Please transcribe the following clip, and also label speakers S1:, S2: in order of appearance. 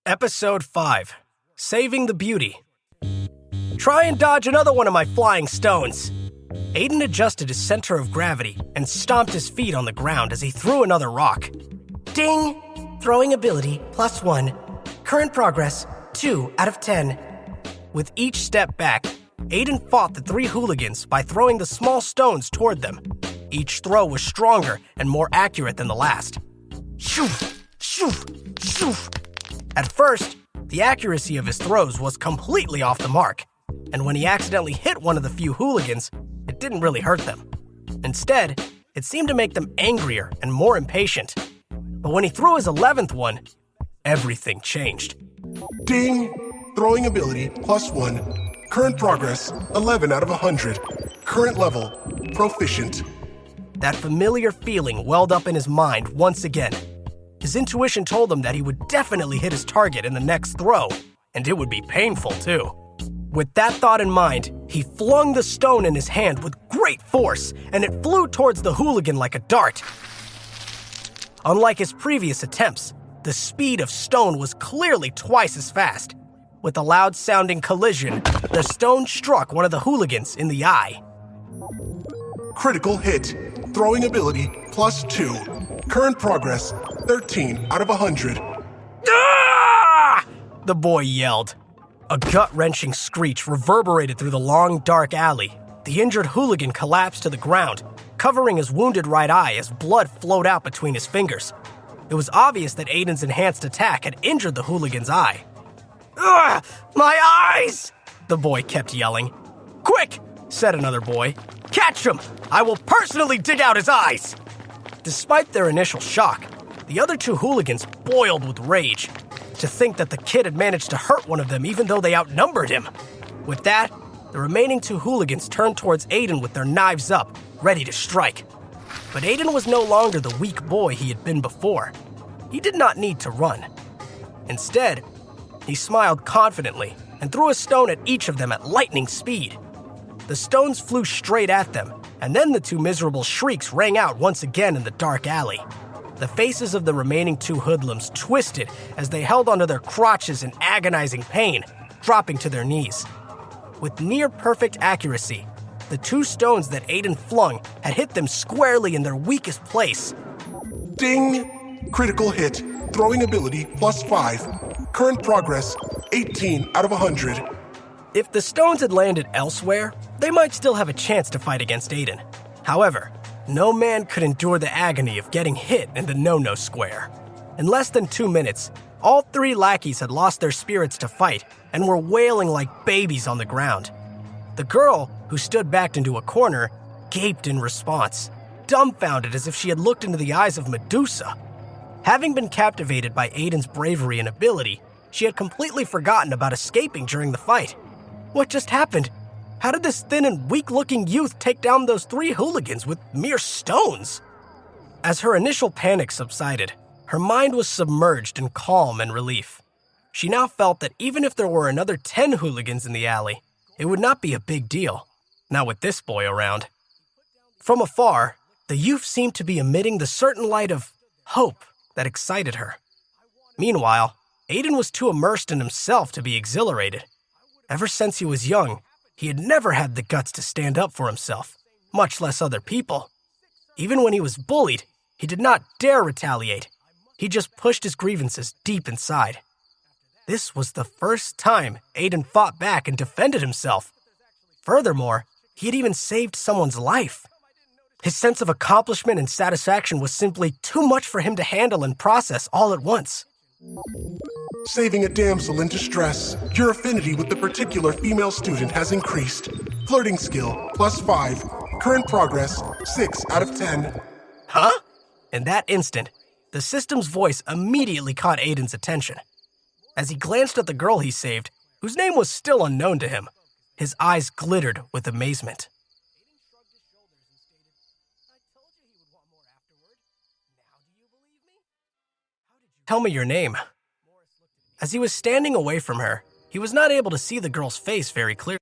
S1: Episode 5, Saving the Beauty. Try and dodge another one of my flying stones. Aiden adjusted his center of gravity and stomped his feet on the ground as he threw another rock. Ding! Throwing ability, +1. Current progress, 2 out of 10. With each step back, Aiden fought the three hooligans by throwing the small stones toward them. Each throw was stronger and more accurate than the last. Shoof! Shoof! Shoof! At first, the accuracy of his throws was completely off the mark, and when he accidentally hit one of the few hooligans, it didn't really hurt them. Instead, it seemed to make them angrier and more impatient. But when he threw his 11th one, everything changed.
S2: Ding! Throwing ability, +1. Current progress, 11 out of 100. Current level, proficient.
S1: That familiar feeling welled up in his mind once again. His intuition told him that he would definitely hit his target in the next throw, and it would be painful too. With that thought in mind, he flung the stone in his hand with great force, and it flew towards the hooligan like a dart. Unlike his previous attempts, the speed of stone was clearly twice as fast. With a loud-sounding collision, the stone struck one of the hooligans in the eye.
S2: Critical hit. Throwing ability, +2. Current progress, 13 out of 100.
S1: Ah! The boy yelled. A gut-wrenching screech reverberated through the long, dark alley. The injured hooligan collapsed to the ground, covering his wounded right eye as blood flowed out between his fingers. It was obvious that Aiden's enhanced attack had injured the hooligan's eye. Ugh! My eyes! The boy kept yelling. Quick! Said another boy. Catch him! I will personally dig out his eyes! Despite their initial shock, the other two hooligans boiled with rage. To think that the kid had managed to hurt one of them even though they outnumbered him. With that, the remaining two hooligans turned towards Aiden with their knives up, ready to strike. But Aiden was no longer the weak boy he had been before. He did not need to run. Instead, he smiled confidently and threw a stone at each of them at lightning speed. The stones flew straight at them, and then the two miserable shrieks rang out once again in the dark alley. The faces of the remaining two hoodlums twisted as they held onto their crotches in agonizing pain, dropping to their knees. With near-perfect accuracy, the two stones that Aiden flung had hit them squarely in their weakest place.
S2: Ding! Critical hit. Throwing ability, +5. Current progress, 18 out of 100.
S1: If the stones had landed elsewhere, they might still have a chance to fight against Aiden. However, no man could endure the agony of getting hit in the no-no square. In less than 2 minutes, all three lackeys had lost their spirits to fight and were wailing like babies on the ground. The girl, who stood backed into a corner, gaped in response, dumbfounded as if she had looked into the eyes of Medusa. Having been captivated by Aiden's bravery and ability, she had completely forgotten about escaping during the fight. What just happened? How did this thin and weak-looking youth take down those three hooligans with mere stones? As her initial panic subsided, her mind was submerged in calm and relief. She now felt that even if there were another 10 hooligans in the alley, it would not be a big deal, not with this boy around. From afar, the youth seemed to be emitting the certain light of hope that excited her. Meanwhile, Aiden was too immersed in himself to be exhilarated. Ever since he was young, he had never had the guts to stand up for himself, much less other people. Even when he was bullied, he did not dare retaliate. He just pushed his grievances deep inside. This was the first time Aiden fought back and defended himself. Furthermore, he had even saved someone's life. His sense of accomplishment and satisfaction was simply too much for him to handle and process all at once.
S2: Saving a damsel in distress. Your affinity with the particular female student has increased. Flirting skill, +5. Current progress, 6 out of 10.
S1: Huh? In that instant, the system's voice immediately caught Aiden's attention. As he glanced at the girl he saved, whose name was still unknown to him, his eyes glittered with amazement. Tell me your name. As he was standing away from her, he was not able to see the girl's face very clearly.